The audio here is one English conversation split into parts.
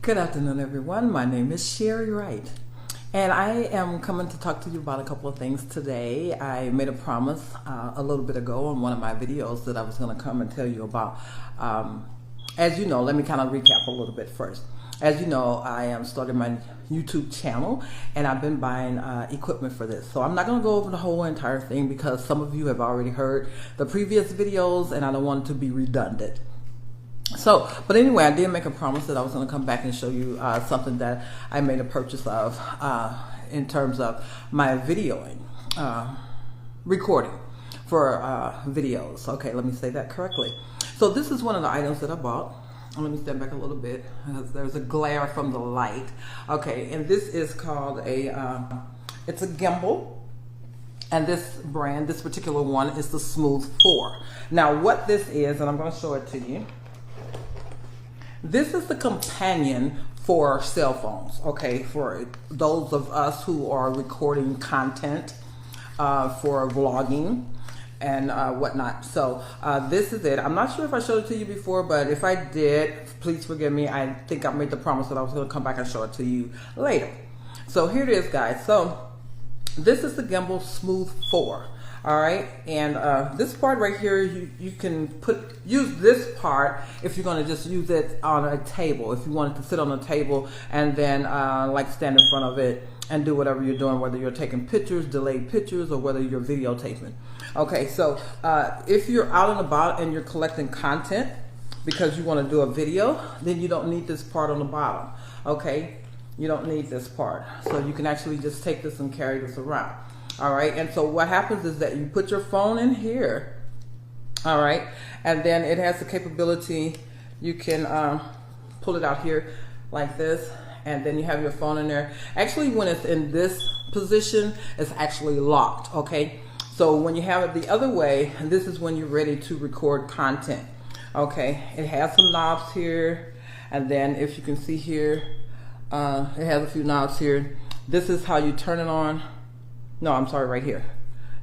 Good afternoon, everyone. My name is Sherry Wright, and I am coming to talk to you about a couple of things today. I made a promise a little bit ago on one of my videos that I was going to come and tell you about. As you know, let me kind of recap a little bit first. As you know, I am starting my YouTube channel, and I've been buying equipment for this. So I'm not going to go over the whole entire thing because some of you have already heard the previous videos, and I don't want it to be redundant. So, but anyway, I did make a promise that I was going to come back and show you something that I made a purchase of in terms of my videoing, recording for videos. Okay, let me say that correctly. So this is one of the items that I bought. Let me stand back a little bit because there's a glare from the light. Okay, and this is called it's a gimbal. And this brand, this particular one, is the Smooth 4. Now what this is, and I'm going to show it to you. This is the companion for cell phones, okay, for those of us who are recording content for vlogging and whatnot. So this is it. I'm not sure if I showed it to you before, but if I did, please forgive me. I think I made the promise that I was going to come back and show it to you later. So here it is, guys. So this is the gimbal Smooth 4. All right, and this part right here, you can use this part if you're going to just use it on a table. If you want it to sit on a table and then like stand in front of it and do whatever you're doing, whether you're taking pictures, delayed pictures, or whether you're videotaping. Okay, so if you're out and about and you're collecting content because you want to do a video, then you don't need this part on the bottom. Okay, you don't need this part, so you can actually just take this and carry this around. All right, and so what happens is that you put your phone in here, all right, and then it has the capability, you can pull it out here like this, and then you have your phone in there. Actually, when it's in this position, it's actually locked, okay? So when you have it the other way, this is when you're ready to record content, okay? It has some knobs here, and then if you can see here, it has a few knobs here. This is how you turn it on. No, I'm sorry, right here.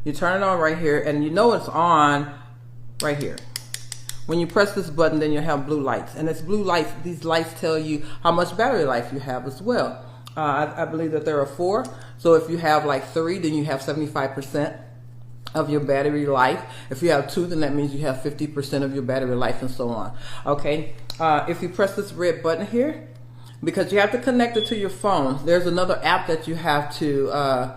You turn it on right here, and you know it's on right here. When you press this button, then you have blue lights. And it's blue lights, these lights tell you how much battery life you have as well. I believe that there are 4. So if you have like 3, then you have 75% of your battery life. If you have 2, then that means you have 50% of your battery life, and so on. Okay, if you press this red button here, because you have to connect it to your phone, there's another app that you have to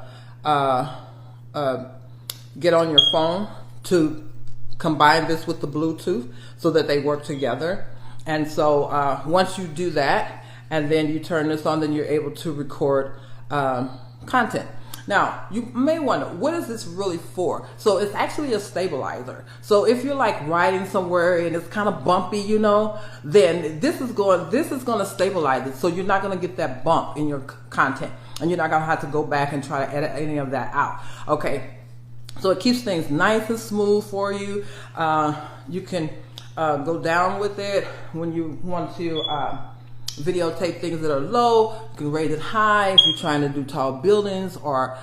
get on your phone to combine this with the Bluetooth so that they work together. And so once you do that and then you turn this on, then you're able to record content. Now you may wonder, what is this really for? So it's actually a stabilizer. So if you're like riding somewhere and it's kind of bumpy, you know, then this is going to stabilize it, so you're not going to get that bump in your content, and you're not going to have to go back and try to edit any of that out. Okay, so it keeps things nice and smooth for you. You can go down with it when you want to videotape things that are low. You can rate it high if you're trying to do tall buildings or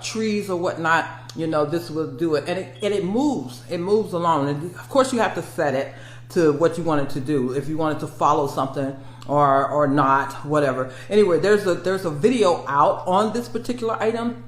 trees or whatnot. You know, this will do it, and it moves along. And of course, you have to set it to what you want it to do. If you want it to follow something or not, whatever. Anyway, there's a video out on this particular item,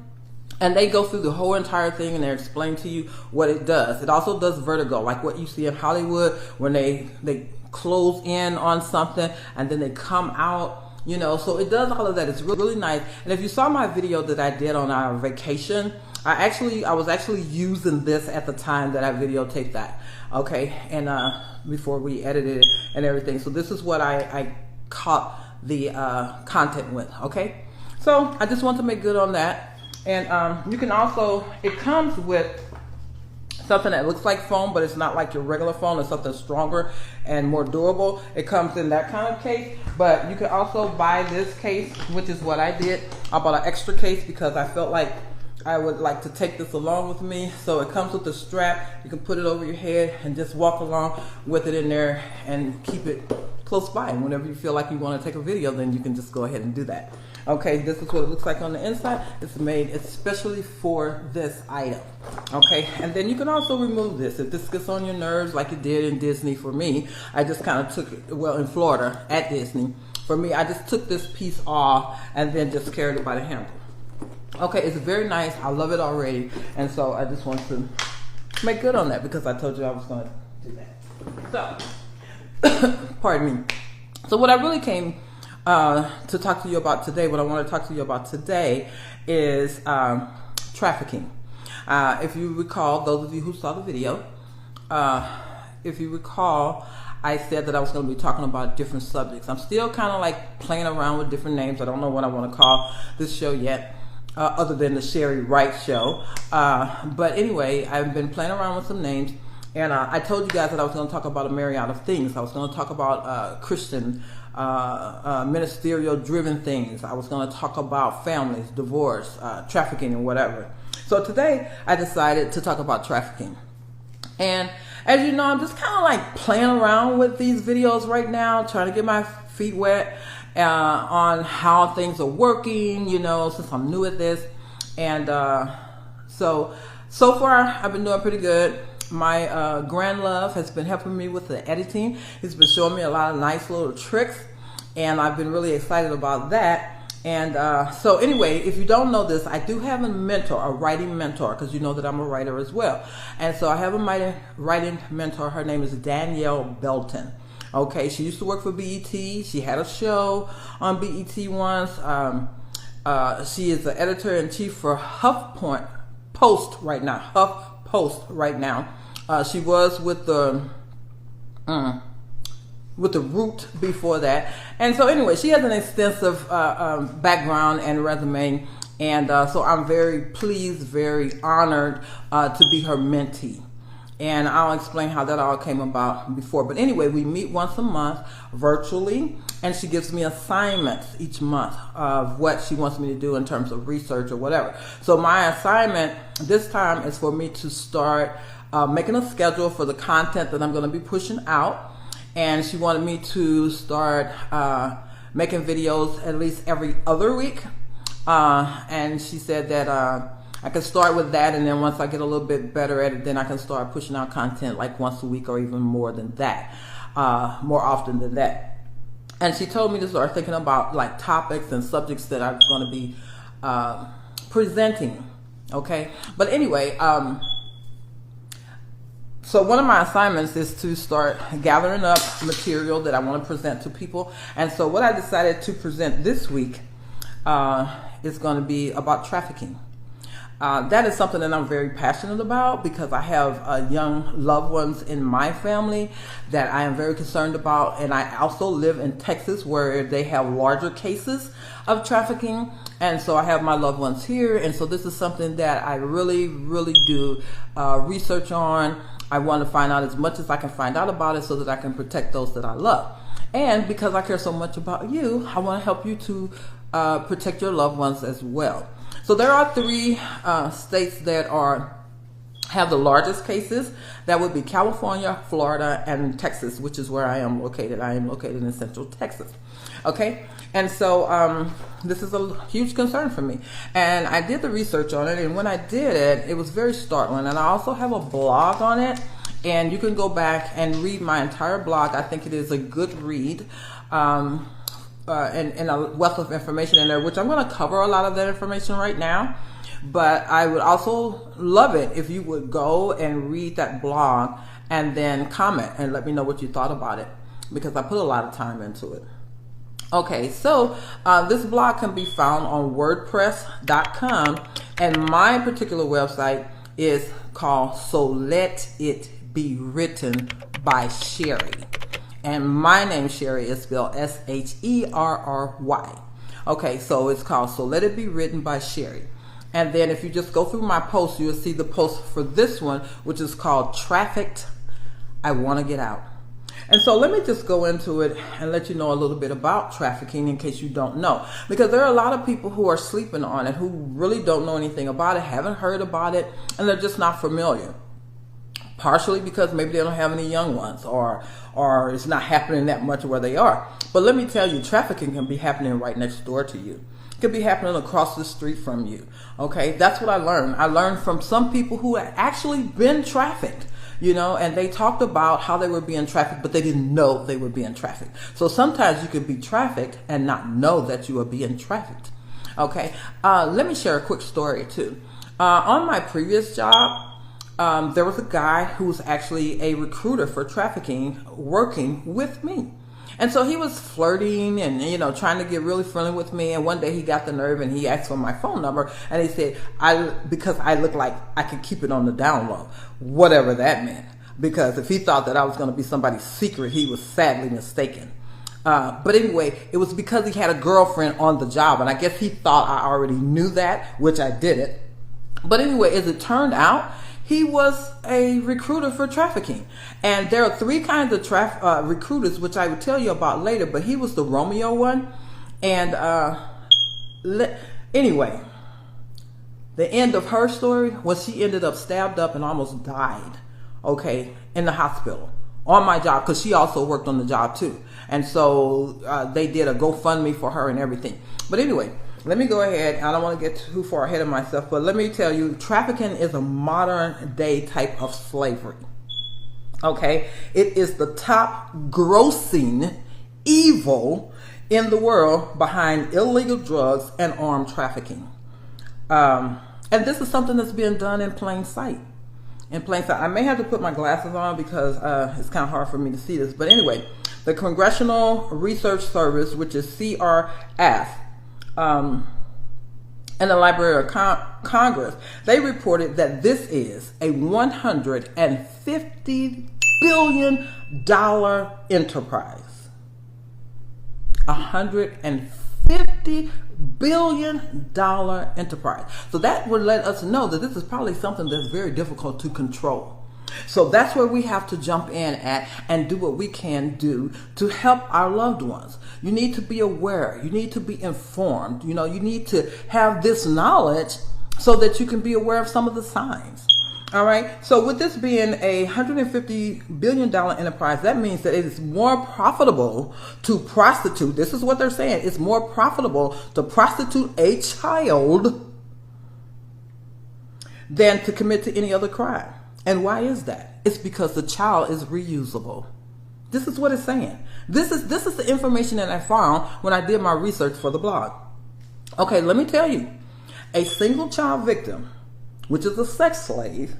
and they go through the whole entire thing and they explain to you what it does. It also does vertigo, like what you see in Hollywood when they close in on something and then they come out, you know. So it does all of that. It's really nice. And if you saw my video that I did on our vacation, I was actually using this at the time that I videotaped that, okay, and before we edited it and everything. So this is what I caught the content with, okay? So I just want to make good on that. And you can also, it comes with something that looks like foam, but it's not like your regular phone. It's something stronger and more durable. It comes in that kind of case, but you can also buy this case, which is what I did. I bought an extra case because I felt like I would like to take this along with me. So it comes with a strap. You can put it over your head and just walk along with it in there and keep it close by. And whenever you feel like you want to take a video, then you can just go ahead and do that. Okay, this is what it looks like on the inside. It's made especially for this item. Okay, and then you can also remove this. If this gets on your nerves like it did in Disney for me, I just kind of took it, well, in Florida at Disney, for me, I just took this piece off and then just carried it by the handle. Okay, it's very nice. I love it already. And so I just want to make good on that because I told you I was going to do that. So, pardon me. So what I really came to talk to you about today, what I want to talk to you about today is trafficking. If you recall, those of you who saw the video, if you recall, I said that I was going to be talking about different subjects. I'm still kind of like playing around with different names. I don't know what I want to call this show yet, other than the Sherry Wright Show. But anyway, I've been playing around with some names, and I told you guys that I was going to talk about a myriad of things. I was going to talk about Christian, ministerial driven things. I was going to talk about families, divorce, trafficking, and whatever. So today I decided to talk about trafficking. And as you know, I'm just kind of like playing around with these videos right now, trying to get my feet wet on how things are working, you know, since I'm new at this. And so far I've been doing pretty good. My grand love has been helping me with the editing. He's been showing me a lot of nice little tricks, and I've been really excited about that. And so anyway, if you don't know this, I do have a mentor, a writing mentor, because you know that I'm a writer as well. And so I have a writing mentor. Her name is Danielle Belton. Okay, she used to work for BET. She had a show on BET once. She is the editor-in-chief for HuffPost right now. HuffPost right now. She was with the Root before that. And so anyway, she has an extensive background and resume, and so I'm very pleased, very honored to be her mentee. And I'll explain how that all came about before. But anyway, we meet once a month virtually, and she gives me assignments each month of what she wants me to do in terms of research or whatever. So my assignment this time is for me to start making a schedule for the content that I'm going to be pushing out. And she wanted me to start making videos at least every other week. And she said that I could start with that, and then once I get a little bit better at it, then I can start pushing out content like once a week or even more than that, more often than that. And she told me to start thinking about like topics and subjects that I was going to be presenting. Okay, but anyway, so one of my assignments is to start gathering up material that I want to present to people. And so what I decided to present this week is going to be about trafficking. That is something that I'm very passionate about because I have young loved ones in my family that I am very concerned about. And I also live in Texas where they have larger cases of trafficking. And so I have my loved ones here. And so this is something that I really, really do research on. I want to find out as much as I can find out about it so that I can protect those that I love. And because I care so much about you, I want to help you to protect your loved ones as well. So there are 3 states that have the largest cases. That would be California, Florida, and Texas, which is where I am located. I am located in Central Texas. Okay, and so this is a huge concern for me. And I did the research on it, and when I did it, it was very startling. And I also have a blog on it, and you can go back and read my entire blog. I think it is a good read. And a wealth of information in there, which I'm going to cover a lot of that information right now. But I would also love it if you would go and read that blog and then comment and let me know what you thought about it, because I put a lot of time into it. Okay, so this blog can be found on WordPress.com, and my particular website is called So Let It Be Written by Sherry. And my name, Sherry, is spelled Sherry. Okay, so it's called So Let It Be Written by Sherry. And then if you just go through my post, you'll see the post for this one, which is called Trafficked, I Want to Get Out. And so let me just go into it and let you know a little bit about trafficking in case you don't know. Because there are a lot of people who are sleeping on it, who really don't know anything about it, haven't heard about it, and they're just not familiar. Partially because maybe they don't have any young ones, or it's not happening that much where they are. But let me tell you, trafficking can be happening right next door to you. It could be happening across the street from you. Okay, that's what I learned. I learned from some people who had actually been trafficked. and they talked about how they were being trafficked, but they didn't know they were being trafficked. So sometimes you could be trafficked and not know that you are being trafficked. Okay, let me share a quick story too. On my previous job, there was a guy who was actually a recruiter for trafficking working with me. And so he was flirting and, trying to get really friendly with me. And one day he got the nerve and he asked for my phone number. And he said, because I look like I could keep it on the down low, whatever that meant. Because if he thought that I was going to be somebody's secret, he was sadly mistaken. But anyway, it was because he had a girlfriend on the job. And I guess he thought I already knew that, which I didn't. But anyway, as it turned out, he was a recruiter for trafficking. And there are three kinds of recruiters, which I would tell you about later, but he was the Romeo one. And anyway, the end of her story was she ended up stabbed up and almost died, in the hospital on my job, because she also worked on the job too. And so they did a GoFundMe for her and everything. But anyway, let me go ahead. I don't want to get too far ahead of myself, but let me tell you, trafficking is a modern day type of slavery. Okay? It is the top grossing evil in the world behind illegal drugs and armed trafficking. And this is something that's being done in plain sight. I may have to put my glasses on because it's kind of hard for me to see this. But anyway, the Congressional Research Service, which is CRF, and the Library of Congress, they reported that this is a $150 billion enterprise. $150 billion enterprise. So that would let us know that this is probably something that's very difficult to control. So that's where we have to jump in at and do what we can do to help our loved ones. You need to be aware. You need to be informed. You need to have this knowledge so that you can be aware of some of the signs. All right. So with this being a $150 billion enterprise, that means that it is more profitable to prostitute. This is what they're saying. It's more profitable to prostitute a child than to commit to any other crime. And why is that? It's because the child is reusable. This is what it's saying. This is the information that I found when I did my research for the blog. Okay, let me tell you. A single child victim, which is a sex slave,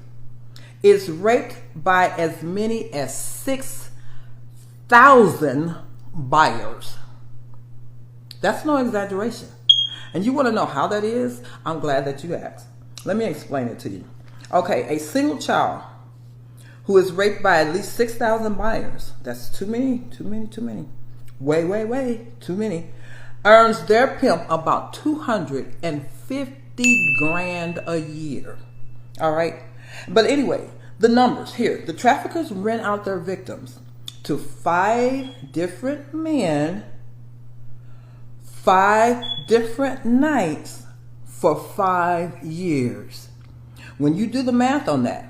is raped by as many as 6,000 buyers. That's no exaggeration. And you want to know how that is? I'm glad that you asked. Let me explain it to you. Okay, a single child who is raped by at least 6,000 buyers, that's too many. Way, too many, earns their pimp about $250 grand a year. All right? But anyway, the numbers here. The traffickers rent out their victims to 5 different men, 5 different nights for 5 years. When you do the math on that,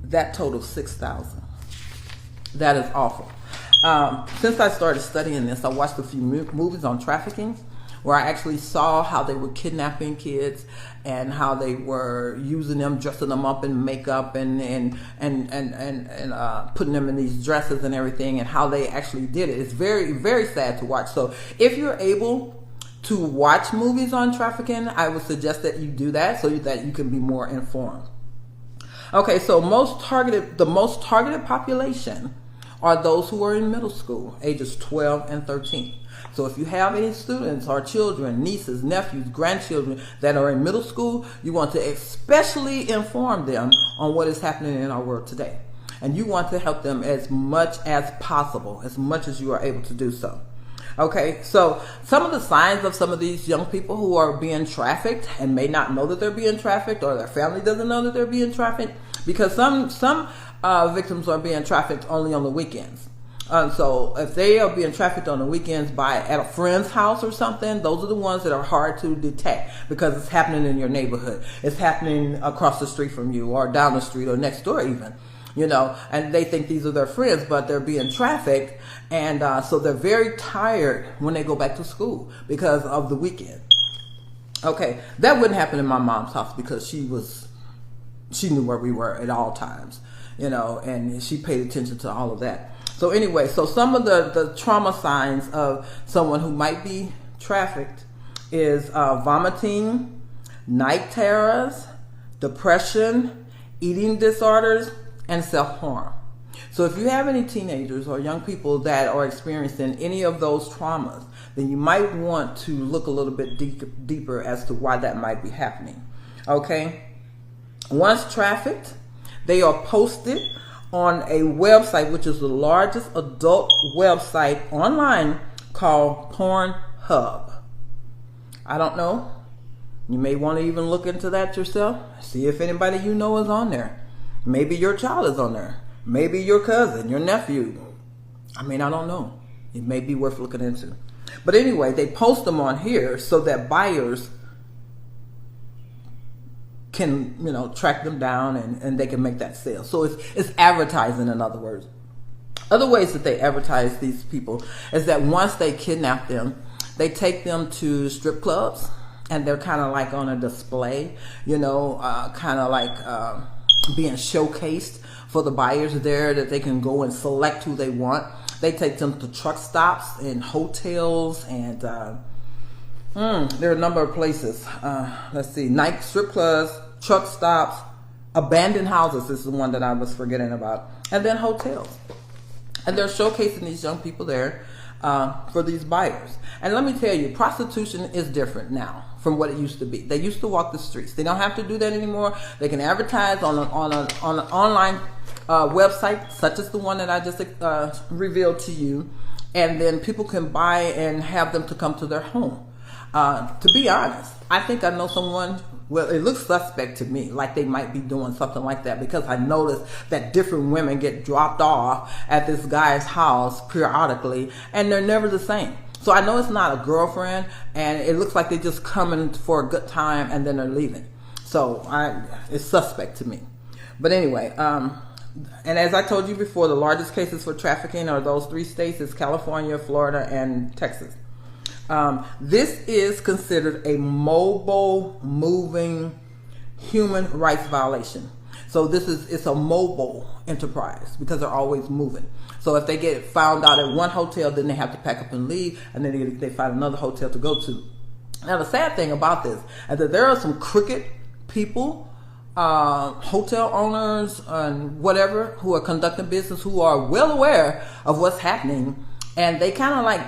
that totals 6,000. That is awful. Since I started studying this, I watched a few movies on trafficking where I actually saw how they were kidnapping kids and how they were using them, dressing them up in makeup and putting them in these dresses and everything, and how they actually did it. It's very, very sad to watch. So if you're able to watch movies on trafficking, I would suggest that you do that so that you can be more informed. Okay, so the most targeted population are those who are in middle school, ages 12 and 13. So if you have any students or children, nieces, nephews, grandchildren that are in middle school, you want to especially inform them on what is happening in our world today. And you want to help them as much as possible, as much as you are able to do so. Okay, so some of the signs of some of these young people who are being trafficked and may not know that they're being trafficked, or their family doesn't know that they're being trafficked, because some victims are being trafficked only on the weekends. So if they are being trafficked on the weekends at a friend's house or something, those are the ones that are hard to detect because it's happening in your neighborhood. It's happening across the street from you, or down the street, or next door even. And they think these are their friends, but they're being trafficked. And so they're very tired when they go back to school because of the weekend. Okay, that wouldn't happen in my mom's house because she knew where we were at all times. and she paid attention to all of that. So anyway, so some of the trauma signs of someone who might be trafficked is vomiting, night terrors, depression, eating disorders, and self-harm. So if you have any teenagers or young people that are experiencing any of those traumas, then you might want to look a little bit deeper as to why that might be happening. Okay? Once trafficked, they are posted on a website, which is the largest adult website online, called Pornhub. I don't know. You may want to even look into that yourself. See if anybody you know is on there. Maybe your child is on there. Maybe your cousin, your nephew. I don't know. It may be worth looking into. But anyway, they post them on here so that buyers can, track them down and they can make that sale. So it's advertising, in other words. Other ways that they advertise these people is that once they kidnap them, they take them to strip clubs and they're kind of like on a display, kind of like being showcased for the buyers there, that they can go and select who they want. They take them to truck stops and hotels, and there are a number of places. Let's see, night strip clubs, truck stops, abandoned houses is the one that I was forgetting about, and then hotels. And they're showcasing these young people there for these buyers. And let me tell you, prostitution is different now from what it used to be. They used to walk the streets. They don't have to do that anymore. They can advertise on an online website, such as the one that I just revealed to you, and then people can buy and have them to come to their home. To be honest, I think I know someone. Well, it looks suspect to me, like they might be doing something like that, because I noticed that different women get dropped off at this guy's house periodically, and they're never the same. So I know it's not a girlfriend, and it looks like they're just coming for a good time and then they're leaving. So it's suspect to me. But anyway, and as I told you before, the largest cases for trafficking are those 3 states: is California, Florida, and Texas. This is considered a mobile moving human rights violation. So it's a mobile enterprise because they're always moving. So if they get found out at one hotel, then they have to pack up and leave, and then they find another hotel to go to. Now the sad thing about this is that there are some crooked people, hotel owners and whatever, who are conducting business, who are well aware of what's happening, and they kind of like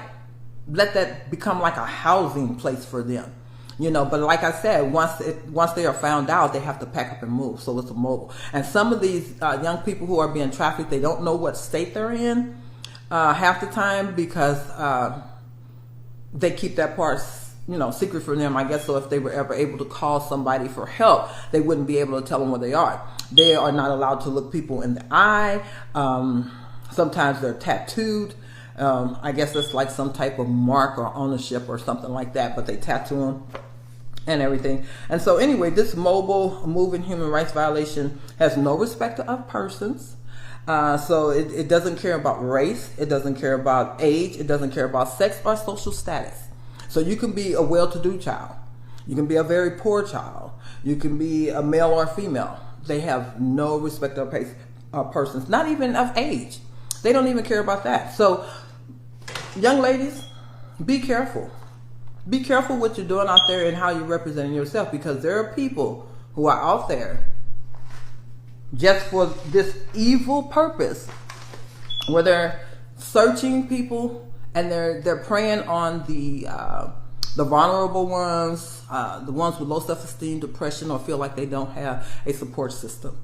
let that become like a housing place for them, but like I said, once they are found out, they have to pack up and move. So it's a mobile. And some of these young people who are being trafficked, they don't know what state they're in half the time, because they keep that part secret from them, I guess. So if they were ever able to call somebody for help, they wouldn't be able to tell them where they are. They are not allowed to look people in the eye. Sometimes they're tattooed. I guess it's like some type of mark or ownership or something like that, but they tattoo them and everything. And so anyway, this mobile moving human rights violation has no respect of persons. So it doesn't care about race. It doesn't care about age. It doesn't care about sex or social status. So you can be a well-to-do child. You can be a very poor child. You can be a male or female. They have no respect of persons, not even of age. They don't even care about that. So young ladies, be careful. Be careful what you're doing out there and how you're representing yourself, because there are people who are out there just for this evil purpose, where they're searching people and they're preying on the vulnerable ones, the ones with low self-esteem, depression, or feel like they don't have a support system.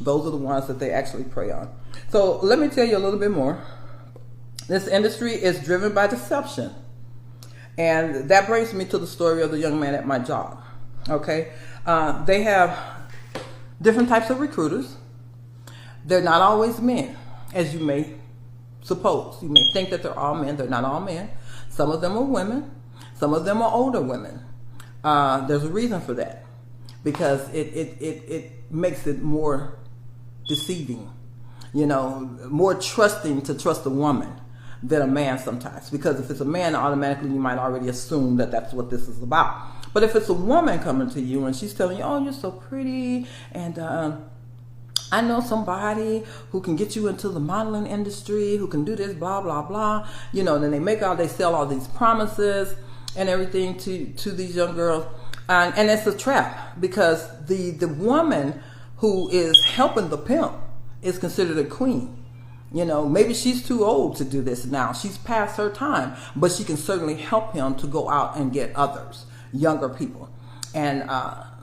Those are the ones that they actually prey on. So let me tell you a little bit more. This industry is driven by deception. And that brings me to the story of the young man at my job. Okay? They have different types of recruiters. They're not always men, as you may suppose. You may think that they're all men. They're not all men. Some of them are women. Some of them are older women. There's a reason for that, because it makes it more deceiving, more trusting to trust a woman than a man sometimes. Because if it's a man, automatically you might already assume that that's what this is about. But if it's a woman coming to you and she's telling you, oh, you're so pretty, and I know somebody who can get you into the modeling industry, who can do this, blah, blah, blah. You know, and then they sell all these promises and everything to these young girls. And it's a trap, because the woman who is helping the pimp is considered a queen. You know, maybe she's too old to do this now. She's past her time, but she can certainly help him to go out and get others, younger people. And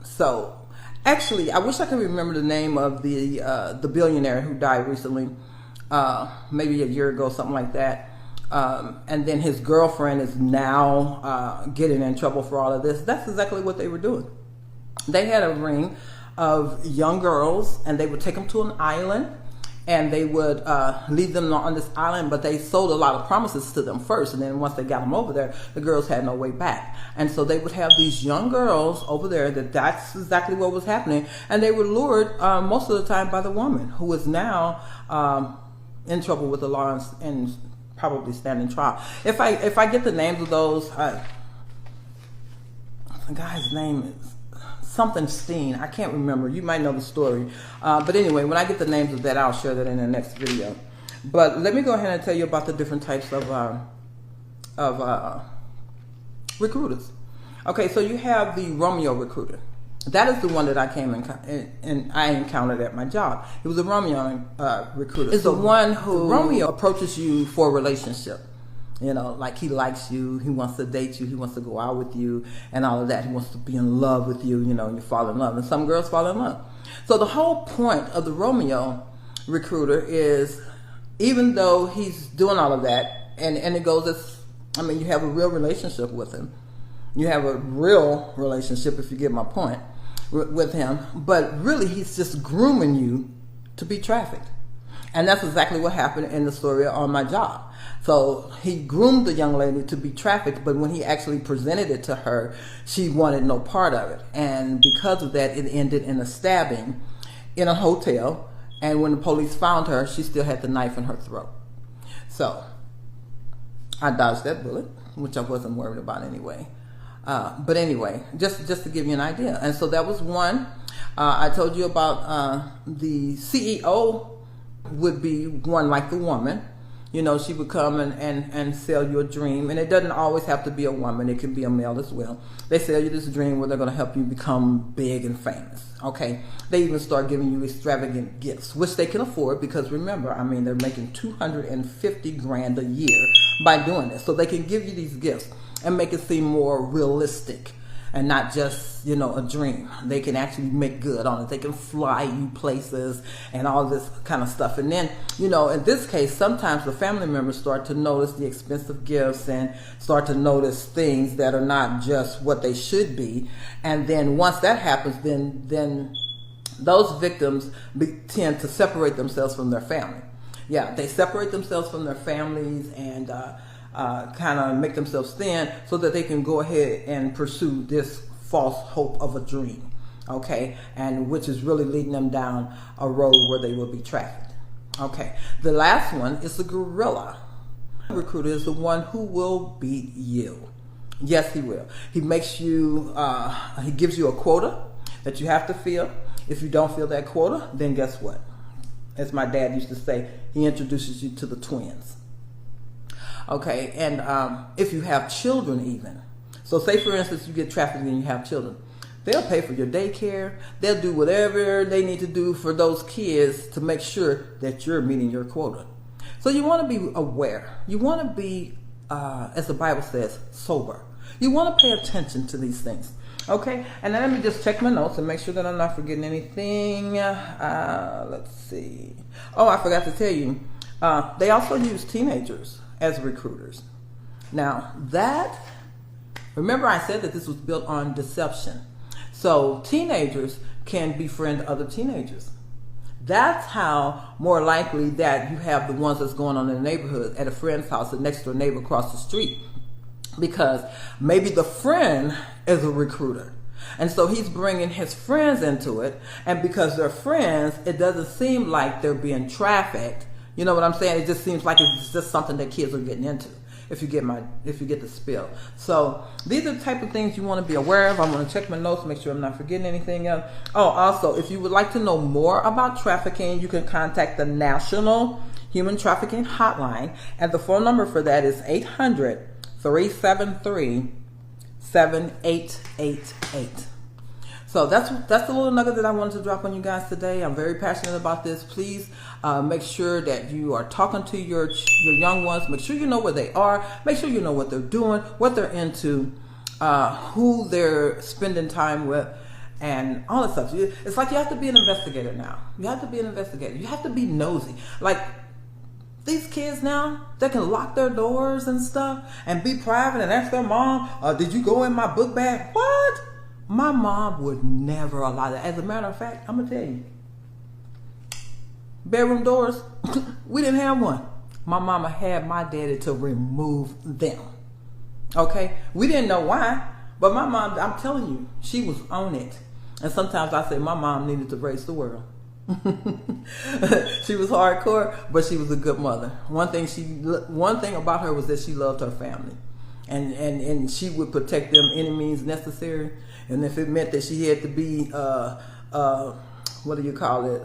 so, actually, I wish I could remember the name of the billionaire who died recently, maybe a year ago, something like that. And then his girlfriend is now getting in trouble for all of this. That's exactly what they were doing. They had a ring of young girls, and they would take them to an island, and they would leave them on this island, but they sold a lot of promises to them first, and then once they got them over there, the girls had no way back. And so they would have these young girls over there, that's exactly what was happening, and they were lured most of the time by the woman, who is now in trouble with the law and probably standing trial. If I get the names of those, the guy's name is something Steen. I can't remember. You might know the story. But anyway, when I get the names of that, I'll share that in the next video. But let me go ahead and tell you about the different types of recruiters. Okay, so you have the Romeo recruiter. That is the one that I came and I encountered at my job. It was a Romeo recruiter. It's the one who Romeo approaches you for a relationship. You know, like he likes you, he wants to date you, he wants to go out with you, and all of that. He wants to be in love with you, you know, and you fall in love. And some girls fall in love. So the whole point of the Romeo recruiter is, even though he's doing all of that, and it goes as, I mean, you have a real relationship with him. You have a real relationship, if you get my point, with him. But really, he's just grooming you to be trafficked. And that's exactly what happened in the story on my job. So he groomed the young lady to be trafficked, but when he actually presented it to her, she wanted no part of it. And because of that, it ended in a stabbing in a hotel. And when the police found her, she still had the knife in her throat. So I dodged that bullet, which I wasn't worried about anyway. But anyway, just to give you an idea. And so that was one. I told you about the CEO would be one like the woman. You know, she would come and sell you a dream. And it doesn't always have to be a woman. It can be a male as well. They sell you this dream where they're going to help you become big and famous. Okay? They even start giving you extravagant gifts, which they can afford, because remember, I mean, they're making $250,000 a year by doing this. So they can give you these gifts and make it seem more realistic and not just, you know, a dream. They can actually make good on it. They can fly you places and all this kind of stuff. And then, you know, in this case, sometimes the family members start to notice the expensive gifts and start to notice things that are not just what they should be. And then once that happens, then those victims tend to separate themselves from their family. Yeah, they separate themselves from their families and kind of make themselves thin so that they can go ahead and pursue this false hope of a dream, okay, and which is really leading them down a road where they will be trafficked. Okay, the last one is the gorilla recruiter. Is the one who will beat you. Yes, he will. He makes you, he gives you a quota that you have to fill. If you don't fill that quota, then guess what? As my dad used to say, he introduces you to the twins. Okay, and if you have children even. So say, for instance, you get trafficked and you have children. They'll pay for your daycare. They'll do whatever they need to do for those kids to make sure that you're meeting your quota. So you want to be aware. You want to be, as the Bible says, sober. You want to pay attention to these things. Okay, and then let me just check my notes and make sure that I'm not forgetting anything. Let's see. Oh, I forgot to tell you. They also use teenagers as recruiters. Now that, remember I said that this was built on deception. So teenagers can befriend other teenagers. That's how more likely that you have the ones that's going on in the neighborhood at a friend's house, the next door neighbor across the street. Because maybe the friend is a recruiter. And so he's bringing his friends into it. And because they're friends, it doesn't seem like they're being trafficked. You know what I'm saying? It just seems like it's just something that kids are getting into. if you get the spill. So these are the type of things you want to be aware of. I'm going to check my notes, make sure I'm not forgetting anything else. Oh, also, if you would like to know more about trafficking, you can contact the National Human Trafficking Hotline, and the phone number for that is 800-373-7888. So that's the little nugget that I wanted to drop on you guys today. I'm very passionate about this. Please make sure that you are talking to your young ones. Make sure you know where they are. Make sure you know what they're doing, what they're into, who they're spending time with, and all that stuff. It's like you have to be an investigator now. You have to be an investigator. You have to be nosy. Like these kids now, they can lock their doors and stuff and be private and ask their mom, did you go in my book bag? What? My mom would never allow that. As a matter of fact, I'm going to tell you, bedroom doors, we didn't have one. My mama had my daddy to remove them. Okay? We didn't know why, but my mom, I'm telling you, she was on it. And sometimes I say my mom needed to raise the world. She was hardcore, but she was a good mother. One thing about her was that she loved her family. And she would protect them any means necessary. And if it meant that she had to be, what do you call it?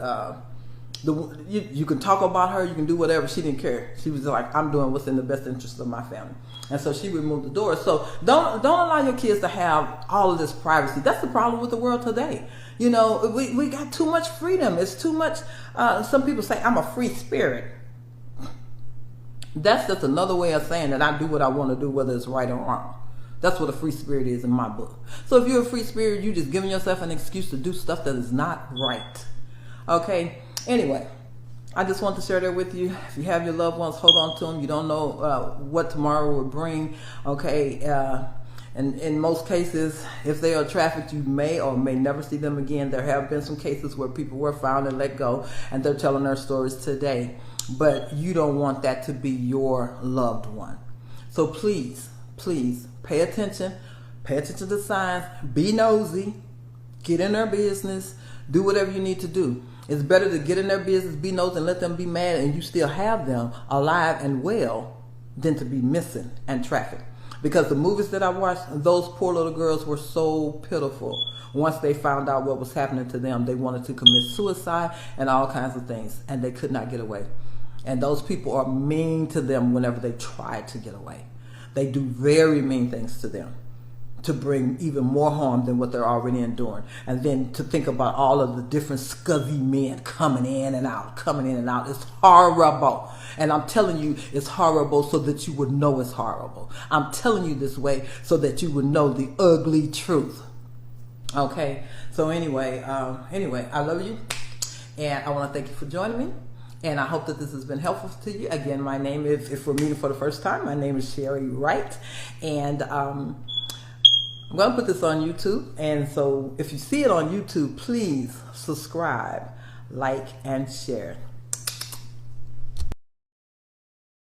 You can talk about her, you can do whatever. She didn't care. She was like, I'm doing what's in the best interest of my family. And so she removed the door. So don't allow your kids to have all of this privacy. That's the problem with the world today. You know, we got too much freedom. It's too much. Some people say, I'm a free spirit. That's just another way of saying that I do what I want to do, whether it's right or wrong. That's what a free spirit is in my book. So if you're a free spirit, you're just giving yourself an excuse to do stuff that is not right. Okay? Anyway, I just want to share that with you. If you have your loved ones, hold on to them. You don't know what tomorrow will bring. Okay? And in most cases, if they are trafficked, you may or may never see them again. There have been some cases where people were found and let go, and they're telling their stories today. But you don't want that to be your loved one. So please, please pay attention. Pay attention to signs. Be nosy. Get in their business. Do whatever you need to do. It's better to get in their business, be nosy, and let them be mad, and you still have them alive and well, than to be missing and trafficked. Because the movies that I watched, those poor little girls were so pitiful. Once they found out what was happening to them, they wanted to commit suicide and all kinds of things, and they could not get away. And those people are mean to them whenever they try to get away. They do very mean things to them to bring even more harm than what they're already enduring. And then to think about all of the different scuzzy men coming in and out. It's horrible. And I'm telling you, it's horrible so that you would know it's horrible. I'm telling you this way so that you would know the ugly truth. Okay? So anyway, I love you. And I want to thank you for joining me. And I hope that this has been helpful to you. Again, my name is, if we're meeting for the first time, my name is Sherry Wright. And I'm going to put this on YouTube. And so if you see it on YouTube, please subscribe, like, and share.